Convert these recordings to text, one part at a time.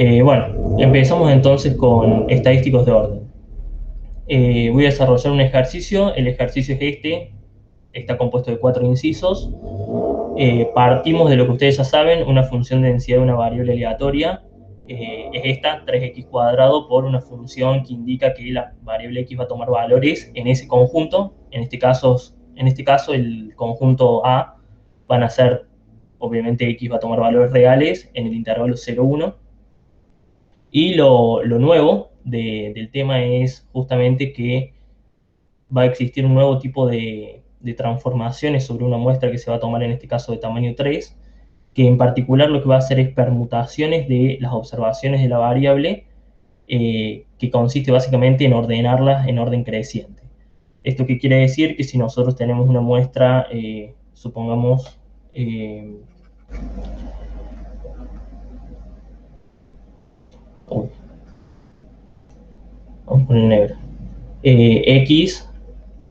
Bueno, empezamos entonces con estadísticos de orden. Voy a desarrollar un ejercicio. El ejercicio es este. Está compuesto de 4 incisos. Partimos de lo que ustedes ya saben, una función de densidad de una variable aleatoria. Es esta, 3x cuadrado, por una función que indica que la variable x va a tomar valores en ese conjunto. En este caso el conjunto A van a ser, obviamente x va a tomar valores reales en el intervalo 0, 1. Y lo nuevo del tema es justamente que va a existir un nuevo tipo de transformaciones sobre una muestra que se va a tomar en este caso de tamaño 3, que en particular lo que va a hacer es permutaciones de las observaciones de la variable, que consiste básicamente en ordenarlas en orden creciente. ¿Esto qué quiere decir? Que si nosotros tenemos una muestra, supongamos, eh, uy, vamos a poner negro, X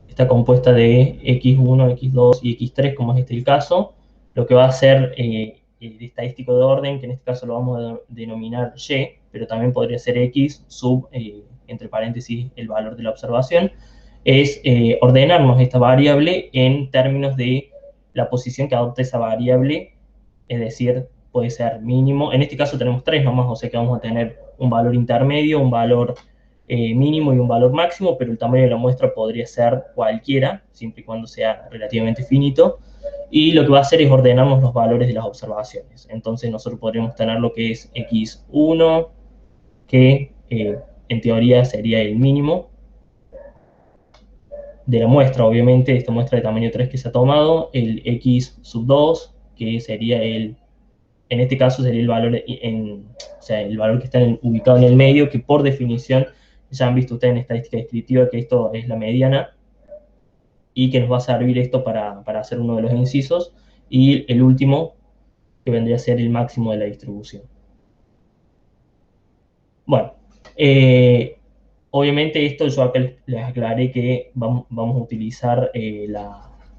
está compuesta de x1, x2 y x3, como es este el caso. Lo que va a ser el estadístico de orden, que en este caso lo vamos a denominar y, pero también podría ser x sub, entre paréntesis, el valor de la observación, es ordenarnos esta variable en términos de la posición que adopta esa variable, es decir, puede ser mínimo. En este caso tenemos 3 nomás, o sea que vamos a tener un valor intermedio, un valor mínimo y un valor máximo, pero el tamaño de la muestra podría ser cualquiera, siempre y cuando sea relativamente finito. Y lo que va a hacer es ordenarnos los valores de las observaciones. Entonces nosotros podríamos tener lo que es x1, que en teoría sería el mínimo de la muestra, obviamente, esta muestra de tamaño 3 que se ha tomado, el x sub 2, que sería en este caso sería el valor, o sea, el valor que está ubicado en el medio, que por definición ya han visto ustedes en estadística descriptiva que esto es la mediana, y que nos va a servir esto para hacer uno de los incisos, y el último, que vendría a ser el máximo de la distribución. Bueno, obviamente esto yo acá les aclaré que vamos a utilizar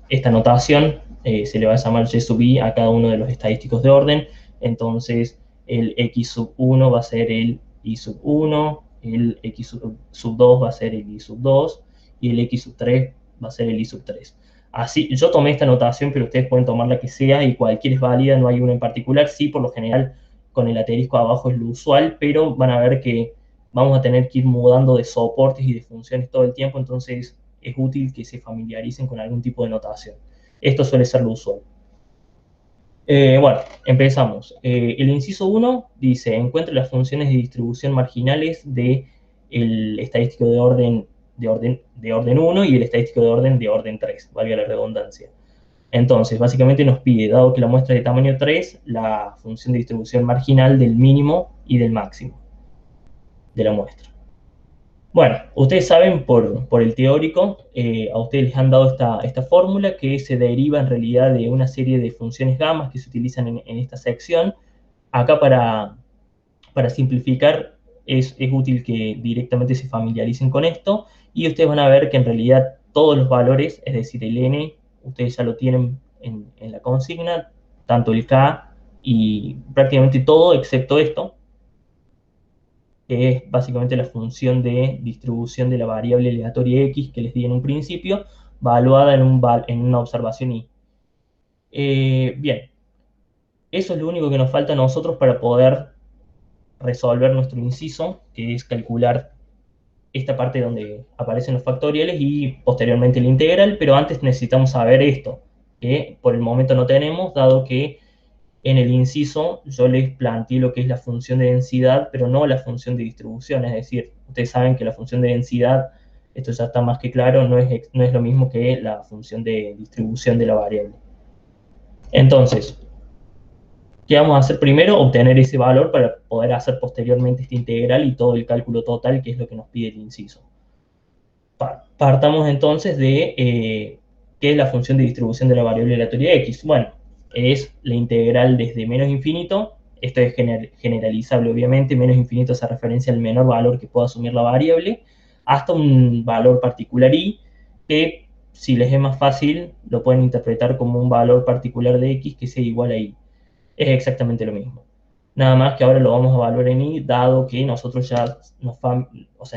esta notación, se le va a llamar y sub i a cada uno de los estadísticos de orden. Entonces el x sub 1 va a ser el i sub 1, el x sub 2 va a ser el i sub 2 y el x sub 3 va a ser el i sub 3. Así, yo tomé esta notación, pero ustedes pueden tomar la que sea y cualquiera es válida, no hay una en particular. Sí, por lo general con el asterisco abajo es lo usual, pero van a ver que vamos a tener que ir mudando de soportes y de funciones todo el tiempo, entonces es útil que se familiaricen con algún tipo de notación. Esto suele ser lo usual. Bueno, empezamos. El inciso 1 dice, encuentre las funciones de distribución marginales del estadístico de orden 1 y el estadístico de orden 3, valga la redundancia. Entonces, básicamente nos pide, dado que la muestra es de tamaño 3, la función de distribución marginal del mínimo y del máximo de la muestra. Bueno, ustedes saben por el teórico, a ustedes les han dado esta fórmula que se deriva en realidad de una serie de funciones gamas que se utilizan en esta sección. Acá para simplificar es útil que directamente se familiaricen con esto y ustedes van a ver que en realidad todos los valores, es decir, el n, ustedes ya lo tienen en la consigna, tanto el k y prácticamente todo excepto esto, que es básicamente la función de distribución de la variable aleatoria x que les di en un principio, valuada en una observación y. Bien, eso es lo único que nos falta a nosotros para poder resolver nuestro inciso, que es calcular esta parte donde aparecen los factoriales y posteriormente la integral, pero antes necesitamos saber esto, que por el momento no tenemos, dado que en el inciso yo les planteé lo que es la función de densidad, pero no la función de distribución, es decir, ustedes saben que la función de densidad, esto ya está más que claro, no es lo mismo que la función de distribución de la variable. Entonces, ¿qué vamos a hacer primero? Obtener ese valor para poder hacer posteriormente esta integral y todo el cálculo total, que es lo que nos pide el inciso. Partamos entonces de qué es la función de distribución de la variable aleatoria x. Bueno, es la integral desde menos infinito, esto es generalizable obviamente, menos infinito hace referencia al menor valor que pueda asumir la variable, hasta un valor particular y, que si les es más fácil, lo pueden interpretar como un valor particular de x que sea igual a y. Es exactamente lo mismo. Nada más que ahora lo vamos a evaluar en I, dado que nosotros ya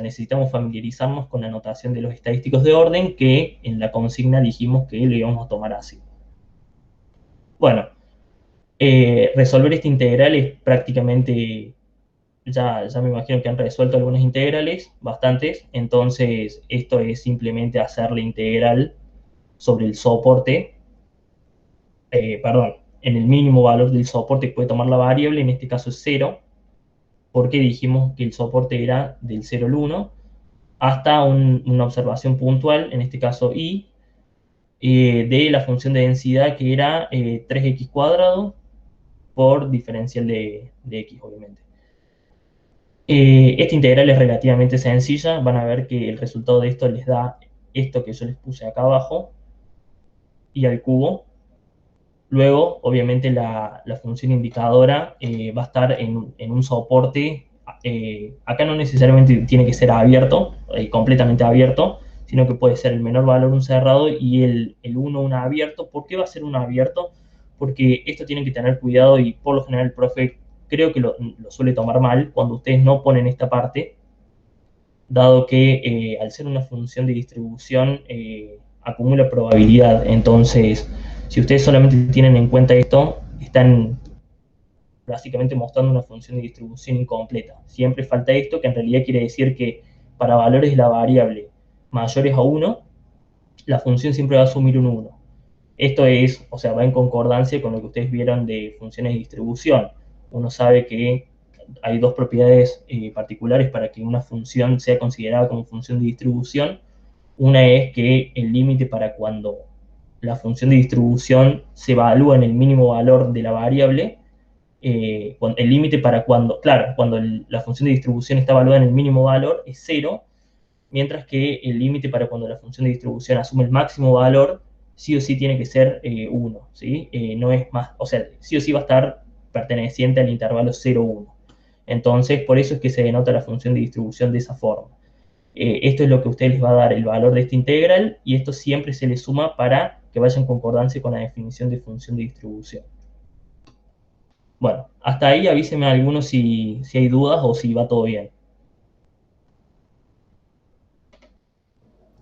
necesitamos familiarizarnos con la notación de los estadísticos de orden, que en la consigna dijimos que lo íbamos a tomar así. Bueno, resolver esta integral es prácticamente, ya me imagino que han resuelto algunas integrales, bastantes, entonces esto es simplemente hacer la integral sobre el soporte, perdón, en el mínimo valor del soporte que puede tomar la variable, en este caso es 0, porque dijimos que el soporte era del 0 al 1, hasta una observación puntual, en este caso I, de la función de densidad que era 3x cuadrado por diferencial de x, obviamente. Esta integral es relativamente sencilla, van a ver que el resultado de esto les da esto que yo les puse acá abajo, y al cubo. Luego, obviamente, la función indicadora va a estar en un soporte. Acá no necesariamente tiene que ser abierto, completamente abierto, sino que puede ser el menor valor un cerrado y el 1 un abierto. ¿Por qué va a ser un abierto? Porque esto tienen que tener cuidado y por lo general el profe creo que lo suele tomar mal cuando ustedes no ponen esta parte, dado que al ser una función de distribución acumula probabilidad. Entonces, si ustedes solamente tienen en cuenta esto, están básicamente mostrando una función de distribución incompleta. Siempre falta esto, que en realidad quiere decir que para valores de la variable mayores a 1, la función siempre va a asumir un 1. Esto es, o sea, va en concordancia con lo que ustedes vieron de funciones de distribución. Uno sabe que hay dos propiedades particulares para que una función sea considerada como función de distribución. Una es que el límite para cuando la función de distribución se evalúa en el mínimo valor de la variable, el límite para cuando, claro, cuando la función de distribución está evaluada en el mínimo valor es 0, mientras que el límite para cuando la función de distribución asume el máximo valor, sí o sí tiene que ser 1, ¿sí? No es más, o sea, sí o sí va a estar perteneciente al intervalo 0, 1. Entonces, por eso es que se denota la función de distribución de esa forma. Esto es lo que a ustedes les va a dar el valor de esta integral, y esto siempre se le suma para que vaya en concordancia con la definición de función de distribución. Bueno, hasta ahí avísenme a algunos si hay dudas o si va todo bien.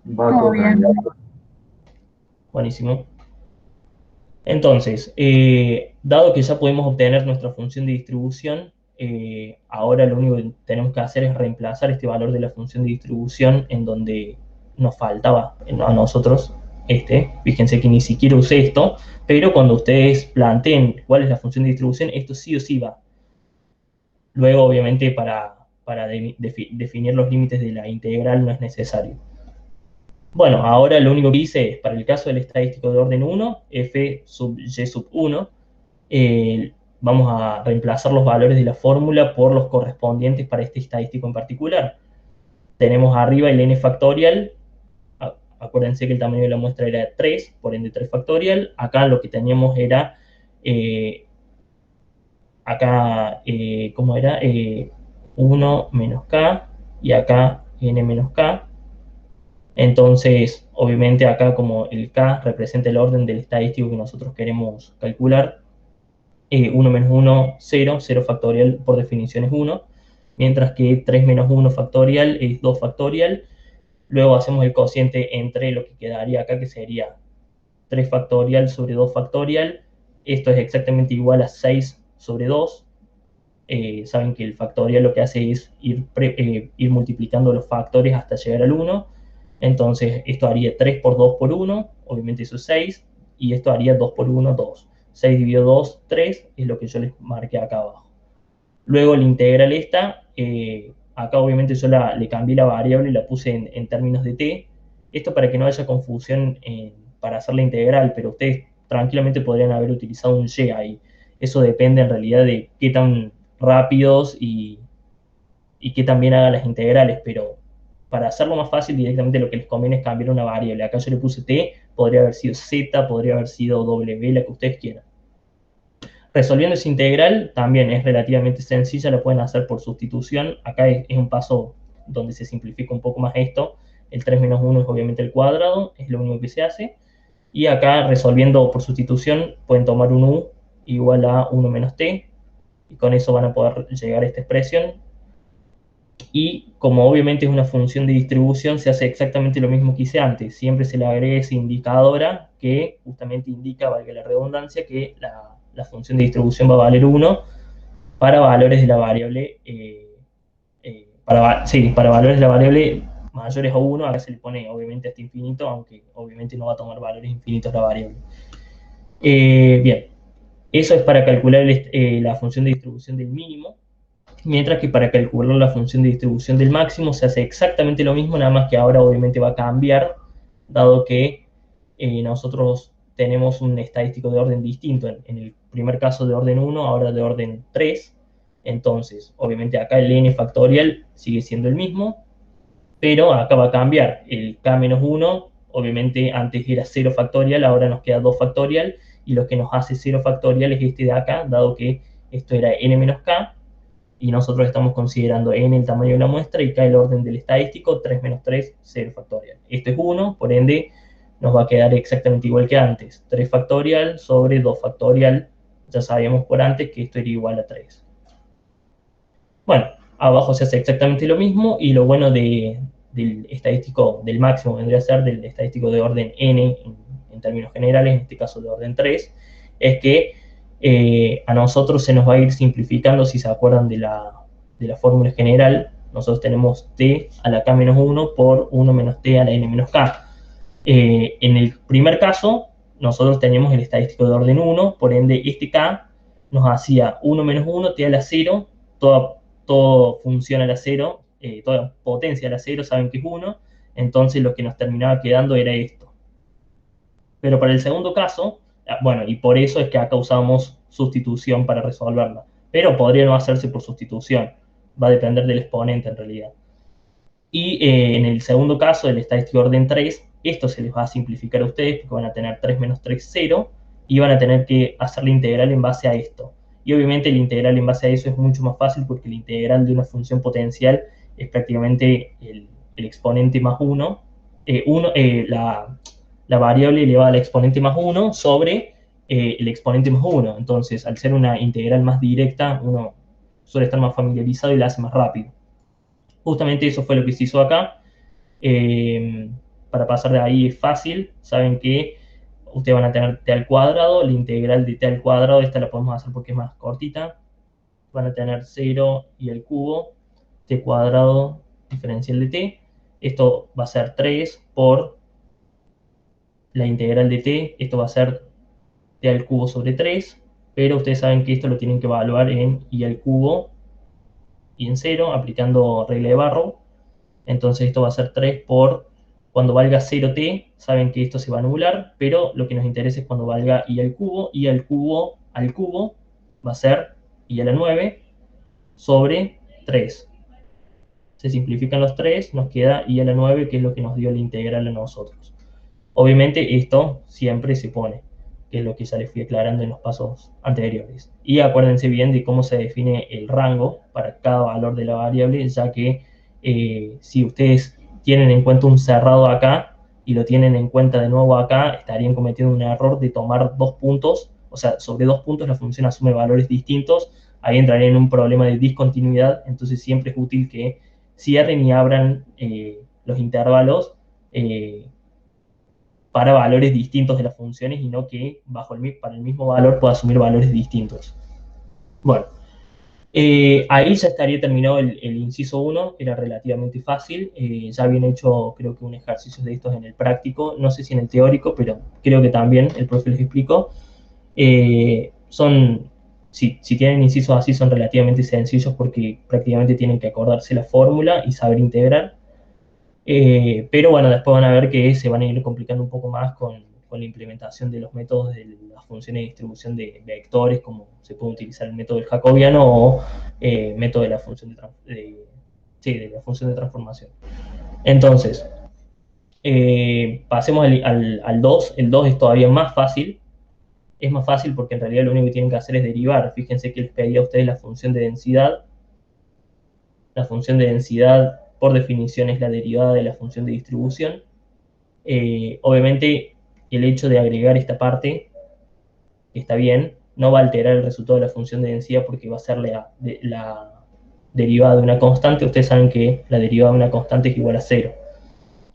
Va todo bien. Buenísimo. Entonces, dado que ya podemos obtener nuestra función de distribución, ahora lo único que tenemos que hacer es reemplazar este valor de la función de distribución en donde nos faltaba a nosotros. Fíjense que ni siquiera usé esto, pero cuando ustedes planteen cuál es la función de distribución, esto sí o sí va. Luego, obviamente, para definir los límites de la integral no es necesario. Bueno, ahora lo único que hice es, para el caso del estadístico de orden 1, f sub y sub 1, vamos a reemplazar los valores de la fórmula por los correspondientes para este estadístico en particular. Tenemos arriba el n factorial, acuérdense que el tamaño de la muestra era 3, por ende 3 factorial. Acá lo que teníamos era, ¿cómo era? 1 menos k, y acá n menos k. Entonces, obviamente acá como el k representa el orden del estadístico que nosotros queremos calcular, 1 menos 1, 0, 0 factorial por definición es 1, mientras que 3 menos 1 factorial es 2 factorial. Luego hacemos el cociente entre lo que quedaría acá, que sería 3 factorial sobre 2 factorial. Esto es exactamente igual a 6 sobre 2. Saben que el factorial lo que hace es ir multiplicando los factores hasta llegar al 1. Entonces, esto haría 3 por 2 por 1, obviamente eso es 6, y esto haría 2 por 1, 2. 6 dividido 2, 3, es lo que yo les marqué acá abajo. Luego la integral esta, acá obviamente yo le cambié la variable y la puse en términos de t. Esto para que no haya confusión para hacer la integral, pero ustedes tranquilamente podrían haber utilizado un y ahí. Eso depende en realidad de qué tan rápidos y que también hagan las integrales, pero para hacerlo más fácil, directamente lo que les conviene es cambiar una variable. Acá yo le puse t, podría haber sido z, podría haber sido w, la que ustedes quieran. Resolviendo esa integral también es relativamente sencilla, la pueden hacer por sustitución. Acá es un paso donde se simplifica un poco más esto. El 3 menos 1 es obviamente el cuadrado, es lo único que se hace. Y acá resolviendo por sustitución pueden tomar un u igual a 1 menos t, y con eso van a poder llegar a esta expresión. Y como obviamente es una función de distribución, se hace exactamente lo mismo que hice antes. Siempre se le agrega esa indicadora que justamente indica, valga la redundancia, que la función de distribución va a valer 1 para valores de la variable, para valores de la variable mayores a 1. Ahora se le pone obviamente hasta infinito, aunque obviamente no va a tomar valores infinitos la variable. Bien, eso es para calcular la función de distribución del mínimo. Mientras que para calcular la función de distribución del máximo se hace exactamente lo mismo, nada más que ahora obviamente va a cambiar, dado que nosotros tenemos un estadístico de orden distinto. En el primer caso de orden 1, ahora de orden 3. Entonces, obviamente acá el n factorial sigue siendo el mismo, pero acá va a cambiar. El k-1, obviamente antes era 0 factorial, ahora nos queda 2 factorial, y lo que nos hace 0 factorial es este de acá, dado que esto era n-k, y nosotros estamos considerando n el tamaño de la muestra y k el orden del estadístico, 3 menos 3, 0 factorial. Esto es 1, por ende nos va a quedar exactamente igual que antes, 3 factorial sobre 2 factorial, ya sabíamos por antes que esto era igual a 3. Bueno, abajo se hace exactamente lo mismo, y lo bueno del estadístico del máximo vendría a ser del estadístico de orden n en términos generales, en este caso de orden 3, es que a nosotros se nos va a ir simplificando. Si se acuerdan de la fórmula general, nosotros tenemos t a la k-1 por 1 menos t a la n-k. En el primer caso, nosotros teníamos el estadístico de orden 1, por ende este k nos hacía 1 menos 1, t a la 0, todo funciona a la 0, toda potencia a la 0, saben que es 1, entonces lo que nos terminaba quedando era esto. Pero para el segundo caso, bueno, y por eso es que acá usamos sustitución para resolverla, pero podría no hacerse por sustitución, va a depender del exponente en realidad. Y en el segundo caso, el estadístico de orden 3, esto se les va a simplificar a ustedes porque van a tener 3 menos 3, 0, y van a tener que hacer la integral en base a esto. Y obviamente la integral en base a eso es mucho más fácil porque la integral de una función potencial es prácticamente el exponente más 1, la variable elevada al exponente más 1 sobre el exponente más 1. Entonces, al ser una integral más directa, uno suele estar más familiarizado y la hace más rápido. Justamente eso fue lo que se hizo acá. Para pasar de ahí es fácil. Saben que ustedes van a tener t al cuadrado, la integral de t al cuadrado, esta la podemos hacer porque es más cortita. Van a tener 0 y el cubo, t cuadrado diferencial de t. Esto va a ser 3 por la integral de t. Esto va a ser t al cubo sobre 3. Pero ustedes saben que esto lo tienen que evaluar en i al cubo y en 0, aplicando regla de Barrow. Entonces esto va a ser 3 por, cuando valga 0t, saben que esto se va a anular, pero lo que nos interesa es cuando valga i al cubo va a ser i a la 9 sobre 3. Se simplifican los 3, nos queda i a la 9, que es lo que nos dio la integral a nosotros. Obviamente esto siempre se pone, que es lo que ya les fui aclarando en los pasos anteriores. Y acuérdense bien de cómo se define el rango para cada valor de la variable, ya que si ustedes tienen en cuenta un cerrado acá y lo tienen en cuenta de nuevo acá, estarían cometiendo un error de tomar 2 puntos, o sea, sobre 2 puntos la función asume valores distintos, ahí entrarían en un problema de discontinuidad. Entonces siempre es útil que cierren y abran los intervalos para valores distintos de las funciones, y no que para el mismo valor pueda asumir valores distintos. Bueno, ahí ya estaría terminado el inciso 1, era relativamente fácil. Ya habían hecho, creo que un ejercicio de estos en el práctico, no sé si en el teórico, pero creo que también el profe les explicó. Si tienen incisos así, son relativamente sencillos porque prácticamente tienen que acordarse la fórmula y saber integrar. Pero bueno, después van a ver que se van a ir complicando un poco más con la implementación de los métodos de las funciones de distribución de vectores, como se puede utilizar el método del jacobiano o método de la función de la función de transformación. Entonces, pasemos al 2. El 2 es todavía más fácil. Es más fácil porque en realidad lo único que tienen que hacer es derivar. Fíjense que les pedía a ustedes la función de densidad. La función de densidad, por definición, es la derivada de la función de distribución. Obviamente, el hecho de agregar esta parte está bien, no va a alterar el resultado de la función de densidad porque va a ser la derivada de una constante. Ustedes saben que la derivada de una constante es igual a cero.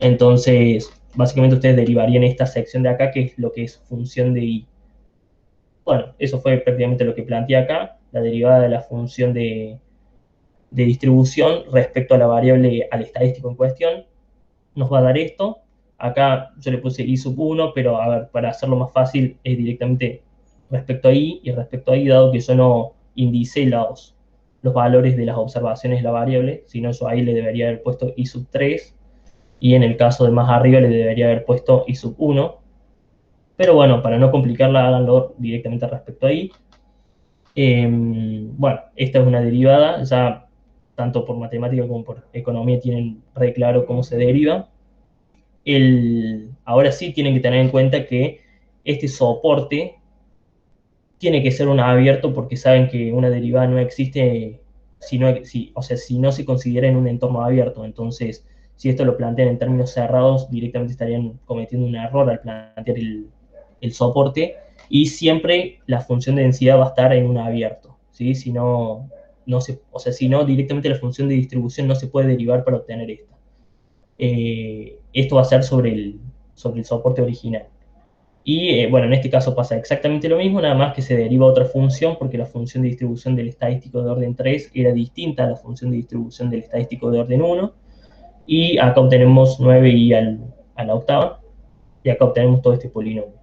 Entonces, básicamente ustedes derivarían esta sección de acá, que es lo que es función de i. Bueno, eso fue prácticamente lo que planteé acá, la derivada de la función de distribución respecto a la variable, al estadístico en cuestión, nos va a dar esto. Acá yo le puse i sub 1, pero a ver, para hacerlo más fácil es directamente respecto a i, y respecto a i, dado que yo no indicé los valores de las observaciones de la variable, sino yo ahí le debería haber puesto i sub 3, y en el caso de más arriba le debería haber puesto i sub 1. Pero bueno, para no complicarla, háganlo directamente respecto a i. Bueno, esta es una derivada, ya tanto por matemática como por economía tienen re claro cómo se deriva. Ahora sí tienen que tener en cuenta que este soporte tiene que ser un abierto, porque saben que una derivada no existe o sea, si no se considera en un entorno abierto. Entonces, si esto lo plantean en términos cerrados, directamente estarían cometiendo un error al plantear el soporte, y siempre la función de densidad va a estar en un abierto, ¿sí? Si no, o sea, si no, directamente la función de distribución no se puede derivar para obtener esta. Esto va a ser sobre el soporte original. Y bueno, en este caso pasa exactamente lo mismo, nada más que se deriva otra función, porque la función de distribución del estadístico de orden 3 era distinta a la función de distribución del estadístico de orden 1. Y acá obtenemos 9i a la octava, y acá obtenemos todo este polinomio.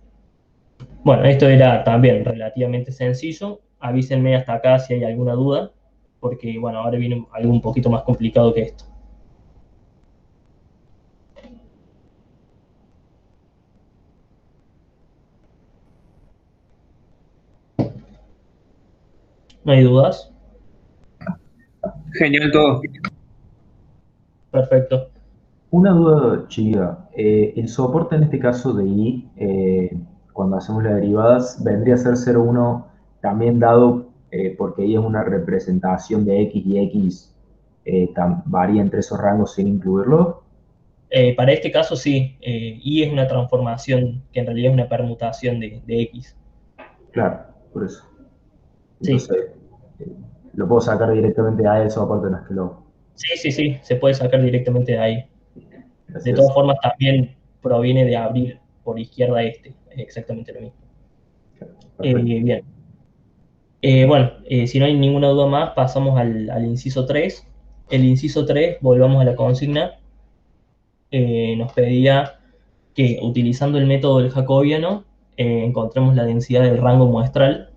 Bueno, esto era también relativamente sencillo. Avísenme hasta acá si hay alguna duda, porque bueno, ahora viene algo un poquito más complicado que esto. ¿No hay dudas? Genial todo. Perfecto. Una duda chica. El soporte en este caso de i, cuando hacemos las derivadas, vendría a ser 0,1 también dado porque i es una representación de x y x varía entre esos rangos sin incluirlo. Para este caso sí, y es una transformación que en realidad es una permutación de x. Claro, por eso. Sí, Entonces, eh, lo puedo sacar directamente a el soporte, no es que lo... sí, sí, sí, se puede sacar directamente de ahí. De Gracias. todas formas, también proviene de abrir por izquierda este, es exactamente lo mismo. Perfecto. Bien, bueno, si no hay ninguna duda más, pasamos al inciso 3. El inciso 3, volvamos a la consigna, nos pedía que utilizando el método del jacobiano encontremos la densidad del rango muestral.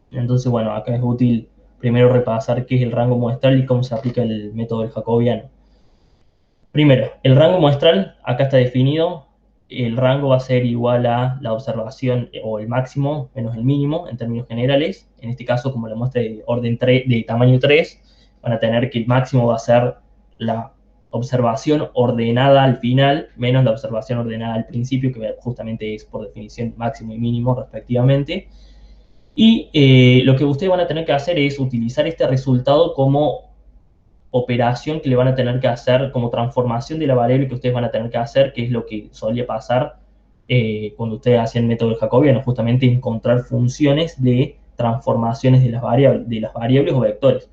Entonces, bueno, acá es útil primero repasar qué es el rango muestral y cómo se aplica el método del jacobiano. Primero, el rango muestral, acá está definido. El rango va a ser igual a la observación o el máximo menos el mínimo en términos generales. En este caso, como la muestra de orden 3, de tamaño 3, van a tener que el máximo va a ser la observación ordenada al final menos la observación ordenada al principio, que justamente es por definición máximo y mínimo respectivamente. Y lo que ustedes van a tener que hacer es utilizar este resultado como operación que le van a tener que hacer, como transformación de la variable que ustedes van a tener que hacer, que es lo que solía pasar cuando ustedes hacían método jacobiano, justamente encontrar funciones de transformaciones de las variables o vectores.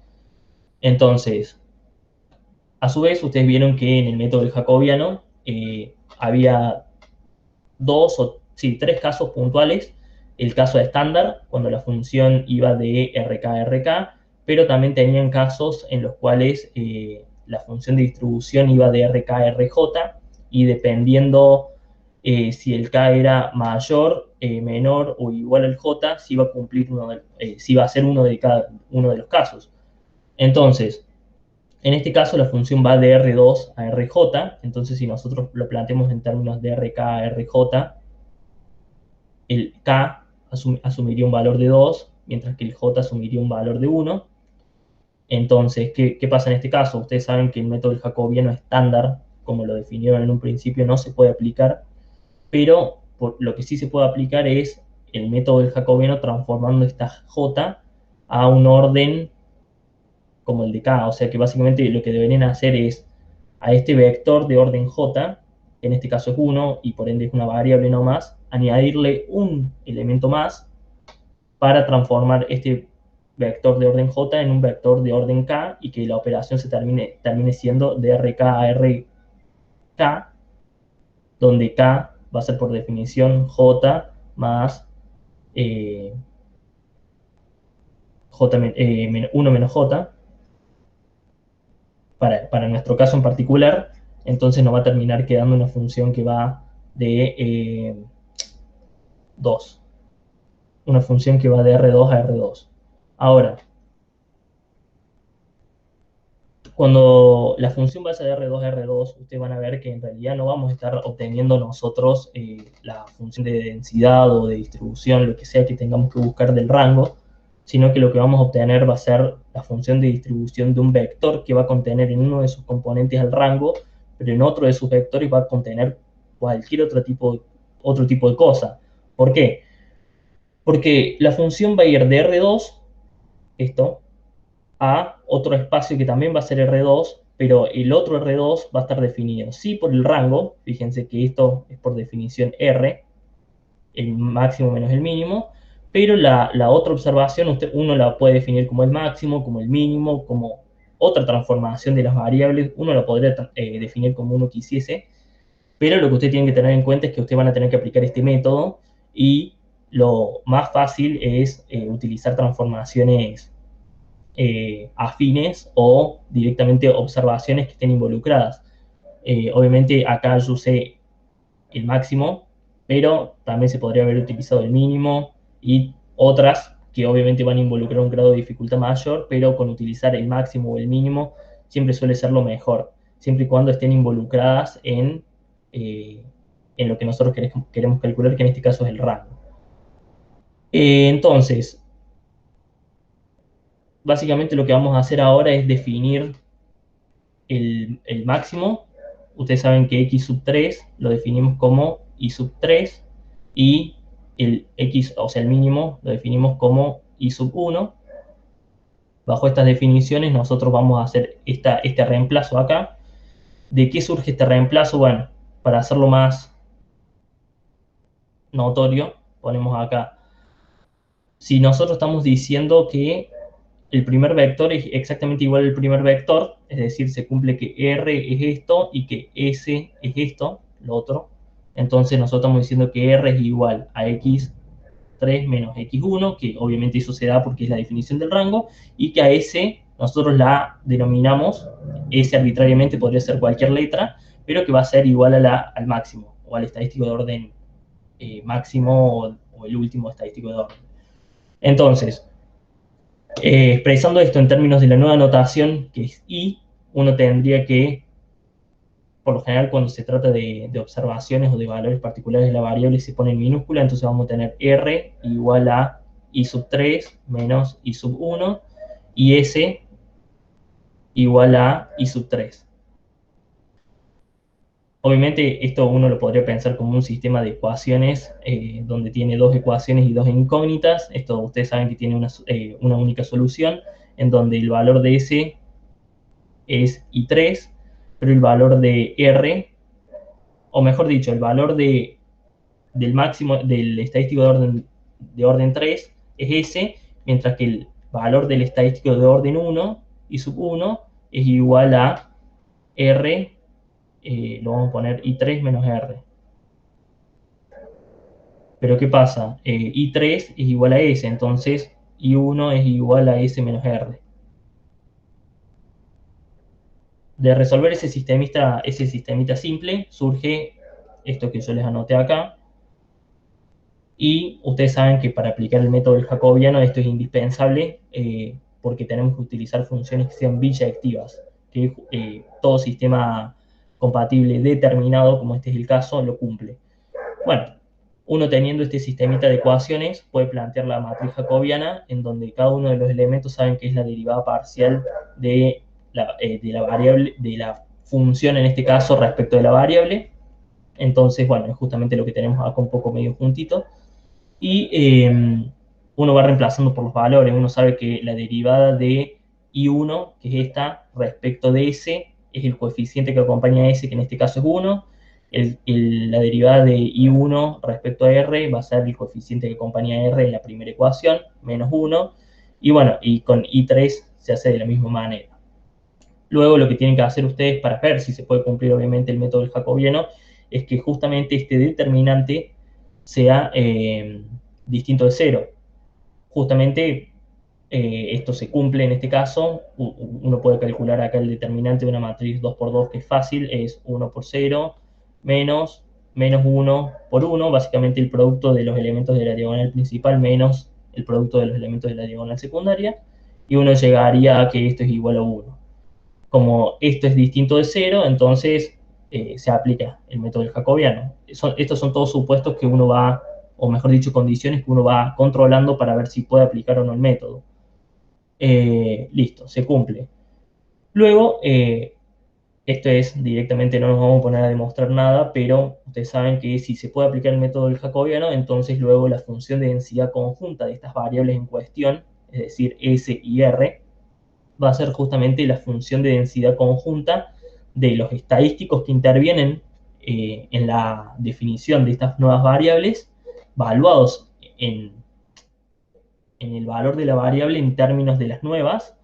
Entonces, a su vez, ustedes vieron que en el método jacobiano había sí, tres casos puntuales. El caso estándar, cuando la función iba de RK a RK, pero también tenían casos en los cuales la función de distribución iba de RK a RJ, y dependiendo si el K era mayor, menor o igual al J, si iba a cumplir si iba a ser uno de cada uno de los casos. Entonces, en este caso la función va de R2 a RJ, entonces si nosotros lo planteamos en términos de RK a RJ, el K asumiría un valor de 2, mientras que el J asumiría un valor de 1. Entonces, ¿qué pasa en este caso? Ustedes saben que el método jacobiano estándar, como lo definieron en un principio, no se puede aplicar, pero lo que sí se puede aplicar es el método del jacobiano transformando esta J a un orden como el de K. O sea que básicamente lo que deberían hacer es a este vector de orden J, que en este caso es 1 y por ende es una variable no más, añadirle un elemento más para transformar este vector de orden j en un vector de orden k y que la operación se termine siendo de rk a rk, donde k va a ser por definición j más j, 1 menos j, para nuestro caso en particular. Entonces nos va a terminar quedando una función que va de 2, una función que va de R2 a R2. Ahora, cuando la función vaya de R2 a R2, ustedes van a ver que en realidad no vamos a estar obteniendo nosotros la función de densidad o de distribución, lo que sea que tengamos que buscar del rango, sino que lo que vamos a obtener va a ser la función de distribución de un vector que va a contener en uno de sus componentes el rango, pero en otro de sus vectores va a contener cualquier otro tipo de cosa. ¿Por qué? Porque la función va a ir de R2, esto, a otro espacio que también va a ser R2, pero el otro R2 va a estar definido, sí por el rango, fíjense que esto es por definición R, el máximo menos el mínimo, pero la otra observación uno la puede definir como el máximo, como el mínimo, como otra transformación de las variables, uno la podría definir como uno quisiese, pero lo que ustedes tienen que tener en cuenta es que ustedes van a tener que aplicar este método y lo más fácil es utilizar transformaciones afines o directamente observaciones que estén involucradas. Obviamente acá yo usé el máximo, pero también se podría haber utilizado el mínimo y otras que obviamente van a involucrar un grado de dificultad mayor, pero con utilizar el máximo o el mínimo siempre suele ser lo mejor, siempre y cuando estén involucradas en lo que nosotros queremos calcular, que en este caso es el rango. Entonces, básicamente lo que vamos a hacer ahora es definir el máximo. Ustedes saben que x sub 3 lo definimos como y sub 3 y el x, o sea, el mínimo lo definimos como y sub 1. Bajo estas definiciones nosotros vamos a hacer este reemplazo acá. ¿De qué surge este reemplazo? Bueno, para hacerlo más notorio, ponemos acá. Si nosotros estamos diciendo que el primer vector es exactamente igual al primer vector, es decir, se cumple que R es esto y que S es esto, lo otro. Entonces nosotros estamos diciendo que R es igual a x3 menos x1, que obviamente eso se da porque es la definición del rango, y que a S nosotros la denominamos, S arbitrariamente podría ser cualquier letra, pero que va a ser igual al máximo, o al estadístico de orden máximo, o el último estadístico de orden. Entonces, expresando esto en términos de la nueva notación, que es I, uno tendría que, por lo general, cuando se trata de observaciones o de valores particulares de la variable, se pone en minúscula, entonces vamos a tener R igual a I sub 3 menos I sub 1, y S igual a I sub 3. Obviamente esto uno lo podría pensar como un sistema de ecuaciones donde tiene dos ecuaciones y dos incógnitas. Esto ustedes saben que tiene una única solución, en donde el valor de S es I3, pero el valor de R, o mejor dicho, el valor del máximo del estadístico de orden 3 es S, mientras que el valor del estadístico de orden 1 y sub 1 es igual a R, lo vamos a poner I3 menos R. Pero ¿qué pasa? I3 es igual a S, entonces I1 es igual a S menos R. De resolver ese sistemita simple, surge esto que yo les anoté acá. Y ustedes saben que para aplicar el método del jacobiano esto es indispensable porque tenemos que utilizar funciones que sean biyectivas, que todo sistema compatible determinado, como este es el caso, lo cumple. Bueno, uno teniendo este sistemita de ecuaciones puede plantear la matriz jacobiana, en donde cada uno de los elementos saben que es la derivada parcial de la variable, de la función en este caso respecto de la variable. Entonces, bueno, es justamente lo que tenemos acá un poco medio juntito. Y uno va reemplazando por los valores. Uno sabe que la derivada de I1, que es esta, respecto de S, es el coeficiente que acompaña a S, que en este caso es 1. la derivada de I1 respecto a R va a ser el coeficiente que acompaña a R en la primera ecuación, menos 1, y bueno, y con I3 se hace de la misma manera. Luego lo que tienen que hacer ustedes para ver si se puede cumplir obviamente el método del jacobiano es que justamente este determinante sea distinto de 0. Justamente esto se cumple en este caso. Uno puede calcular acá el determinante de una matriz 2 por 2 que es fácil, es 1 por 0 menos 1 por 1, básicamente el producto de los elementos de la diagonal principal menos el producto de los elementos de la diagonal secundaria, y uno llegaría a que esto es igual a 1. Como esto es distinto de 0, entonces se aplica el método del jacobiano. Estos son todos supuestos que uno va, o mejor dicho, condiciones que uno va controlando para ver si puede aplicar o no el método. Listo, se cumple. Luego, esto es directamente, no nos vamos a poner a demostrar nada, pero ustedes saben que si se puede aplicar el método del jacobiano, entonces luego la función de densidad conjunta de estas variables en cuestión, es decir, S y R, va a ser justamente la función de densidad conjunta de los estadísticos que intervienen en la definición de estas nuevas variables, valuados en el valor de la variable en términos de las nuevas,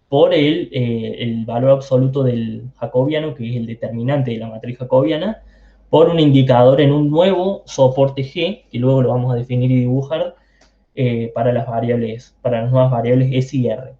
por el valor absoluto del jacobiano, que es el determinante de la matriz jacobiana, por un indicador en un nuevo soporte G, que luego lo vamos a definir y dibujar, para las variables, para las nuevas variables S y R.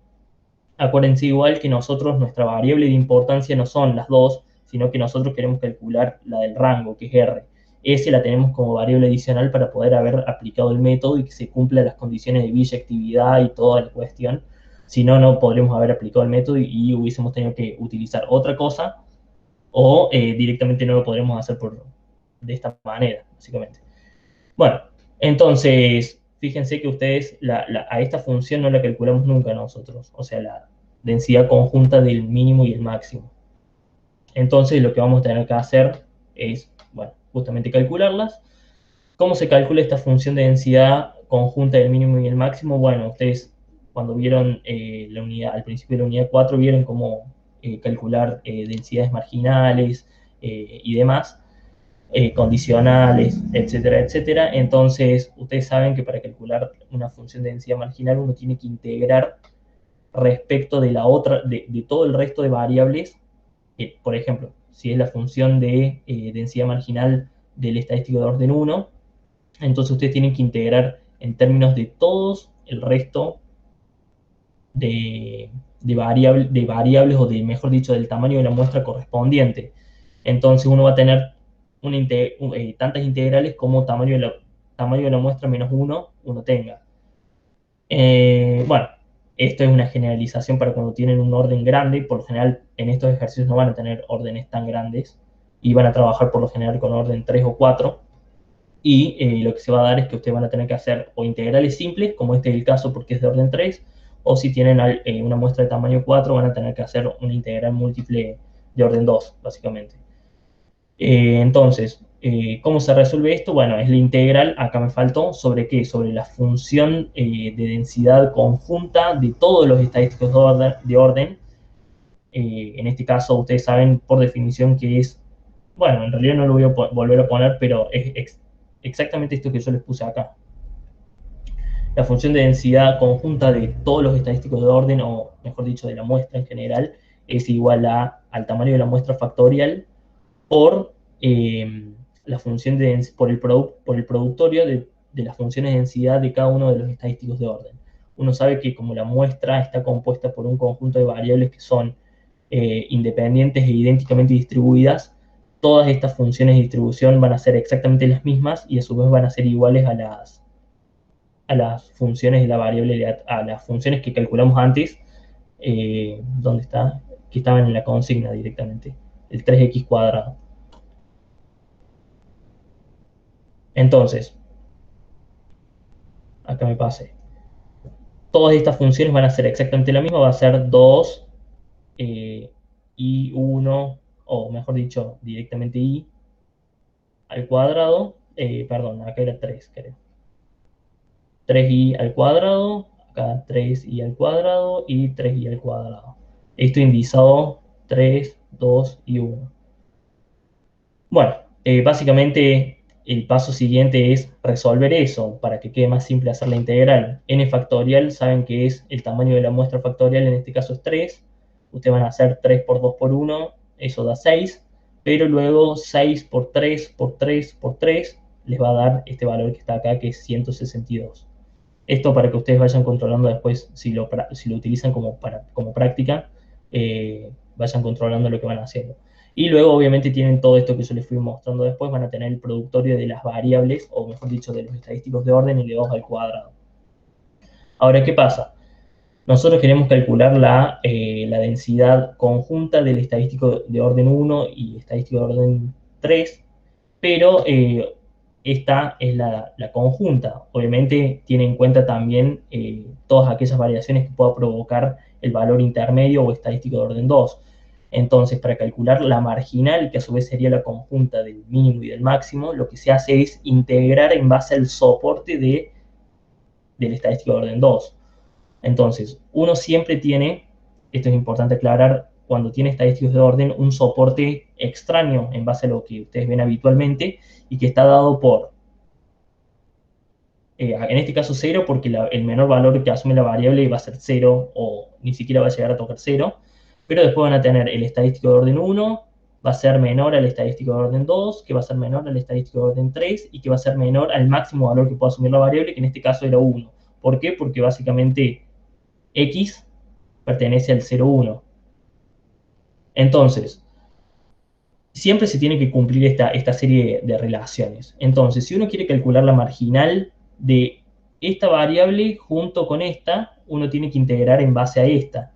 Acuérdense igual que nosotros, nuestra variable de importancia no son las dos, sino que nosotros queremos calcular la del rango, que es R. S la tenemos como variable adicional para poder haber aplicado el método y que se cumplan las condiciones de biyectividad y toda la cuestión. Si no, no podríamos haber aplicado el método y hubiésemos tenido que utilizar otra cosa, o directamente no lo podremos hacer de esta manera, básicamente. Bueno, entonces, fíjense que ustedes a esta función no la calculamos nunca nosotros, o sea, la densidad conjunta del mínimo y el máximo. Entonces, lo que vamos a tener que hacer es, bueno, justamente calcularlas. ¿Cómo se calcula esta función de densidad conjunta del mínimo y el máximo? Bueno, ustedes cuando vieron la unidad, al principio de la unidad 4, vieron cómo calcular densidades marginales y demás, condicionales, etcétera, etcétera. Entonces, ustedes saben que para calcular una función de densidad marginal uno tiene que integrar respecto de la otra, de todo el resto de variables. Por ejemplo, si es la función de densidad marginal del estadístico de orden 1, entonces ustedes tienen que integrar en términos de todos el resto de variables, o de, mejor dicho, del tamaño de la muestra correspondiente. Entonces uno va a tener tantas integrales como tamaño de la muestra menos uno tenga. Bueno, esto es una generalización para cuando tienen un orden grande. Por lo general, en estos ejercicios no van a tener órdenes tan grandes y van a trabajar por lo general con orden 3 o 4. Y lo que se va a dar es que ustedes van a tener que hacer o integrales simples, como este es el caso porque es de orden 3, o si tienen una muestra de tamaño 4, van a tener que hacer una integral múltiple de orden 2, básicamente. Entonces, ¿cómo se resuelve esto? Bueno, es la integral, acá me faltó, ¿sobre qué? Sobre la función de densidad conjunta de todos los estadísticos de orden. En este caso, ustedes saben por definición que es, bueno, en realidad no lo voy a volver a poner, pero es exactamente esto que yo les puse acá. La función de densidad conjunta de todos los estadísticos de orden, o mejor dicho, de la muestra en general, es igual al tamaño de la muestra factorial por la función por el productorio de las funciones de densidad de cada uno de los estadísticos de orden. Uno sabe que como la muestra está compuesta por un conjunto de variables que son independientes e idénticamente distribuidas, todas estas funciones de distribución van a ser exactamente las mismas y a su vez van a ser iguales a las funciones de la variable, a las funciones que calculamos antes, ¿dónde está? Que estaban en la consigna directamente, el 3x cuadrado. Entonces, acá me pasé. Todas estas funciones van a ser exactamente la misma, va a ser 2 y 1, o mejor dicho, directamente i al cuadrado, perdón, acá era 3, creo. 3i al cuadrado, acá 3i al cuadrado y 3i al cuadrado. Esto indizado 3, 2 y 1. Bueno, Básicamente, el paso siguiente es resolver eso para que quede más simple hacer la integral. N factorial, saben que es el tamaño de la muestra factorial, en este caso es 3. Ustedes van a hacer 3 por 2 por 1, eso da 6. Pero luego 6 por 3 por 3 por 3 les va a dar este valor que está acá, que es 162. Esto para que ustedes vayan controlando después, si lo utilizan como práctica, vayan controlando lo que van haciendo. Y luego, obviamente, tienen todo esto que yo les fui mostrando después, van a tener el productorio de las variables, o mejor dicho, de los estadísticos de orden y de 2 al cuadrado. Ahora, ¿qué pasa? Nosotros queremos calcular la densidad conjunta del estadístico de orden 1 y estadístico de orden 3, pero esta es la conjunta. Obviamente tiene en cuenta también todas aquellas variaciones que pueda provocar el valor intermedio o estadístico de orden 2. Entonces, para calcular la marginal, que a su vez sería la conjunta del mínimo y del máximo, lo que se hace es integrar en base al soporte del estadístico de orden 2. Entonces, uno siempre tiene, esto es importante aclarar, cuando tiene estadísticos de orden, un soporte extraño en base a lo que ustedes ven habitualmente y que está dado por, en este caso 0, porque el menor valor que asume la variable va a ser 0 o ni siquiera va a llegar a tocar 0, pero después van a tener el estadístico de orden 1, va a ser menor al estadístico de orden 2, que va a ser menor al estadístico de orden 3 y que va a ser menor al máximo valor que pueda asumir la variable, que en este caso era 1. ¿Por qué? Porque básicamente X pertenece al 0,1. Entonces, siempre se tiene que cumplir esta serie de relaciones. Entonces, si uno quiere calcular la marginal de esta variable junto con esta, uno tiene que integrar en base a esta.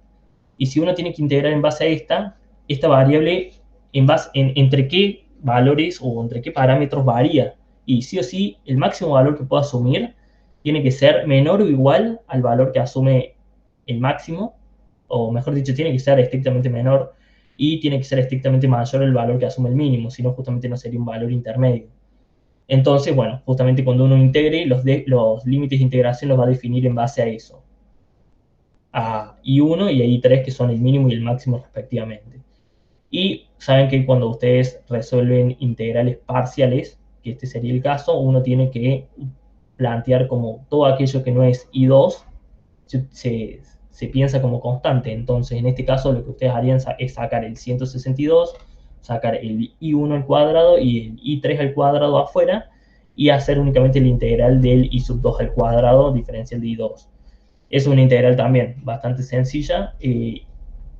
Y si uno tiene que integrar en base a esta variable entre qué valores o entre qué parámetros varía. Y sí o sí, el máximo valor que pueda asumir tiene que ser menor o igual al valor que asume el máximo, o mejor dicho, tiene que ser estrictamente menor y tiene que ser estrictamente mayor el valor que asume el mínimo, si no justamente no sería un valor intermedio. Entonces, bueno, justamente cuando uno integre, los límites de integración los va a definir en base a eso. A I1 y a I3, que son el mínimo y el máximo respectivamente. Y saben que cuando ustedes resuelven integrales parciales, que este sería el caso, uno tiene que plantear como todo aquello que no es I2, se piensa como constante. Entonces, en este caso, lo que ustedes harían es sacar el 162, sacar el I1 al cuadrado y el I3 al cuadrado afuera, y hacer únicamente la integral del I sub 2 al cuadrado, diferencial de I2. Es una integral también bastante sencilla, y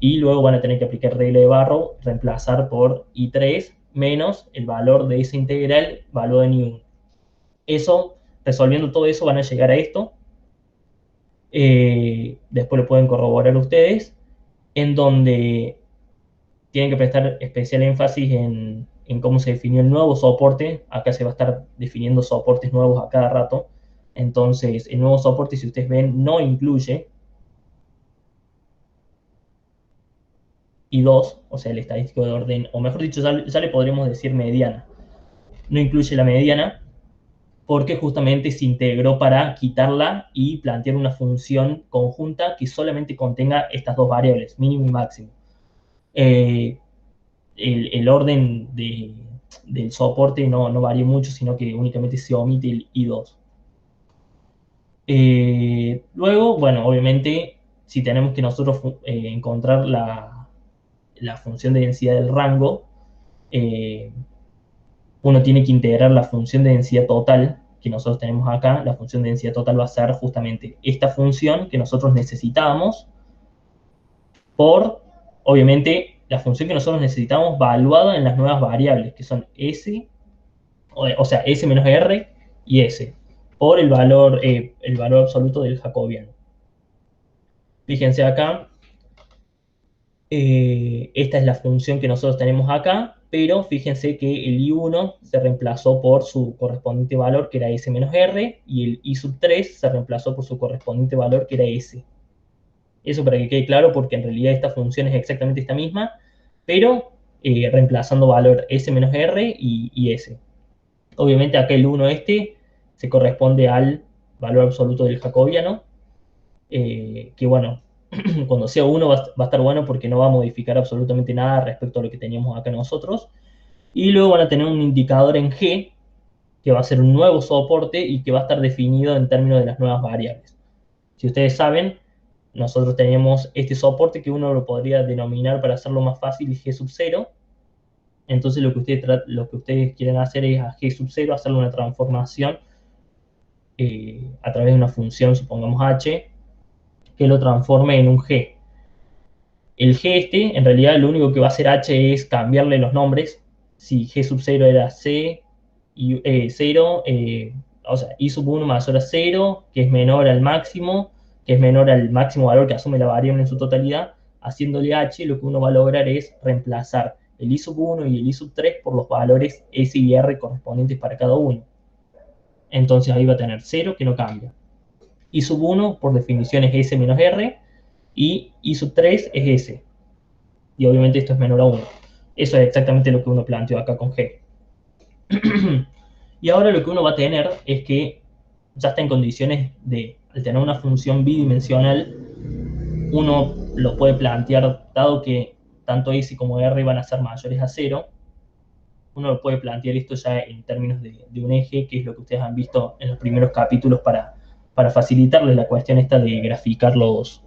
luego van a tener que aplicar regla de Barrow, reemplazar por I3 menos el valor de esa integral valuado en I1. Eso, resolviendo todo eso, van a llegar a esto. Después lo pueden corroborar ustedes, en donde tienen que prestar especial énfasis en cómo se definió el nuevo soporte. Acá se va a estar definiendo soportes nuevos a cada rato. Entonces, el nuevo soporte, si ustedes ven, no incluye I2, o sea, el estadístico de orden, o mejor dicho, ya le podríamos decir mediana. No incluye la mediana, porque justamente se integró para quitarla y plantear una función conjunta que solamente contenga estas dos variables, mínimo y máximo. El orden del soporte no varía mucho, sino que únicamente se omite el I2. Luego, bueno, obviamente, si tenemos que nosotros encontrar la función de densidad del rango, uno tiene que integrar la función de densidad total que nosotros tenemos acá. La función de densidad total va a ser justamente esta función que nosotros necesitábamos por, obviamente, la función que nosotros necesitamos valuada en las nuevas variables, que son S, o sea, S menos R y S, por el valor absoluto del jacobiano. Fíjense acá, esta es la función que nosotros tenemos acá, pero fíjense que el I1 se reemplazó por su correspondiente valor, que era S menos R, y el I sub 3 se reemplazó por su correspondiente valor, que era S. Eso para que quede claro, porque en realidad esta función es exactamente esta misma, pero reemplazando valor S menos R y S. Obviamente acá el 1 este se corresponde al valor absoluto del jacobiano, que bueno, cuando sea 1 va a estar bueno porque no va a modificar absolutamente nada respecto a lo que teníamos acá nosotros. Y luego van a tener un indicador en G, que va a ser un nuevo soporte y que va a estar definido en términos de las nuevas variables. Si ustedes saben, nosotros tenemos este soporte que uno lo podría denominar, para hacerlo más fácil, G sub 0. Entonces lo que ustedes quieren hacer es a G sub 0 hacerle una transformación a través de una función, supongamos h, que lo transforme en un G. El G este, en realidad, lo único que va a hacer h es cambiarle los nombres. Si G sub 0 era C, y, 0, o sea, I sub 1 más hora 0, que es menor al máximo, que es menor al máximo valor que asume la variable en su totalidad. Haciéndole h, lo que uno va a lograr es reemplazar el I sub 1 y el I sub 3 por los valores S y R correspondientes para cada uno. Entonces ahí va a tener 0, que no cambia. I sub 1, por definición, es S menos R, y I sub 3 es S. Y obviamente esto es menor a 1. Eso es exactamente lo que uno planteó acá con G. Y ahora lo que uno va a tener es que ya está en condiciones de, al tener una función bidimensional, uno lo puede plantear, dado que tanto S como R van a ser mayores a 0, uno lo puede plantear esto ya en términos de un eje, que es lo que ustedes han visto en los primeros capítulos para facilitarles la cuestión esta de graficar los